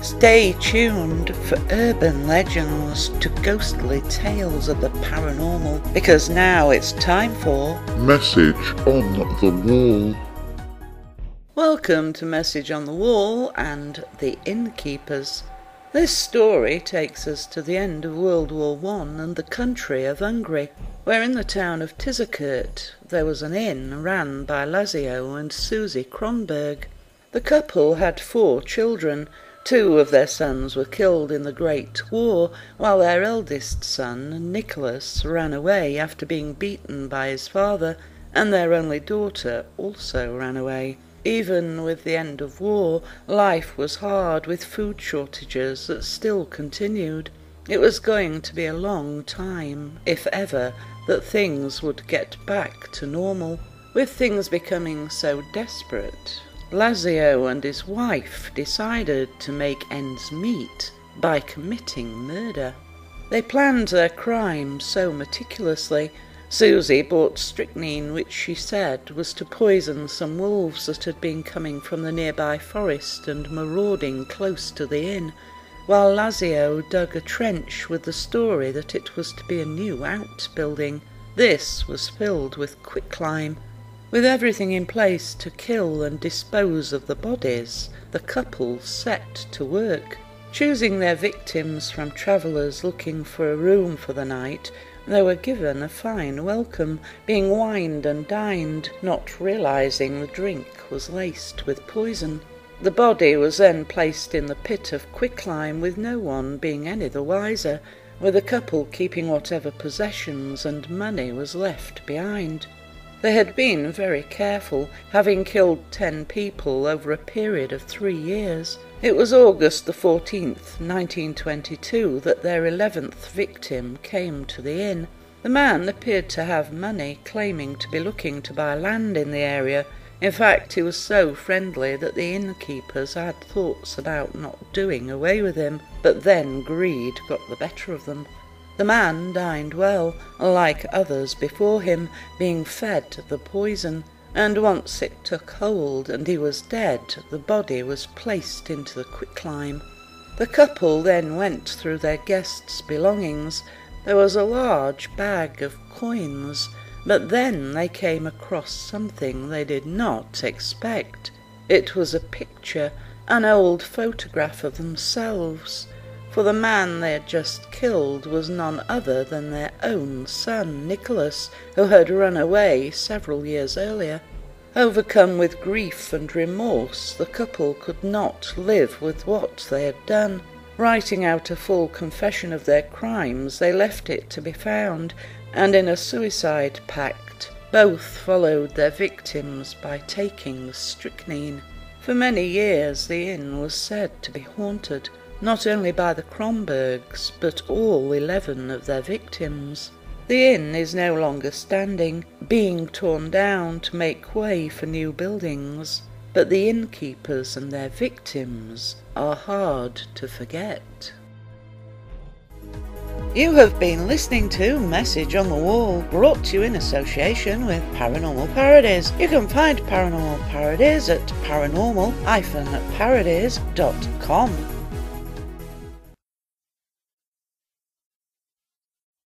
Stay tuned for urban legends to ghostly tales of the paranormal, because now it's time for Message on the Wall. Welcome to Message on the Wall and the Innkeepers. This story takes us to the end of World War I and the country of Hungary, where in the town of Tiszakurt there was an inn ran by Lazio and Susie Kronberg. The couple had 4 children. 2 of their sons were killed in the Great War, while their eldest son, Nicholas, ran away after being beaten by his father, and their only daughter also ran away. Even with the end of war, life was hard with food shortages that still continued. It was going to be a long time, if ever, that things would get back to normal. With things becoming so desperate, Lazio and his wife decided to make ends meet by committing murder. They planned their crime so meticulously. Susie bought strychnine, which she said was to poison some wolves that had been coming from the nearby forest and marauding close to the inn, while Lazio dug a trench with the story that it was to be a new outbuilding. This was filled with quicklime. With everything in place to kill and dispose of the bodies, the couple set to work. Choosing their victims from travellers looking for a room for the night, they were given a fine welcome, being wined and dined, not realising the drink was laced with poison. The body was then placed in the pit of quicklime, with no one being any the wiser, with the couple keeping whatever possessions and money was left behind. They had been very careful, having killed 10 people over a period of 3 years. It was August the 14th, 1922, that their 11th victim came to the inn. The man appeared to have money, claiming to be looking to buy land in the area. In fact, he was so friendly that the innkeepers had thoughts about not doing away with him, but then greed got the better of them. The man dined well, like others before him, being fed the poison, and once it took hold and he was dead, the body was placed into the quicklime. The couple then went through their guests' belongings. There was a large bag of coins, but then they came across something they did not expect. It was a picture, an old photograph of themselves, for the man they had just killed was none other than their own son, Nicholas, who had run away several years earlier. Overcome with grief and remorse, the couple could not live with what they had done. Writing out a full confession of their crimes, they left it to be found, and in a suicide pact, both followed their victims by taking strychnine. For many years the inn was said to be haunted, not only by the Kronbergs, but all 11 of their victims. The inn is no longer standing, being torn down to make way for new buildings, but the innkeepers and their victims are hard to forget. You have been listening to Message on the Wall, brought to you in association with Paranormal Parodies. You can find Paranormal Parodies at paranormal-parodies.com.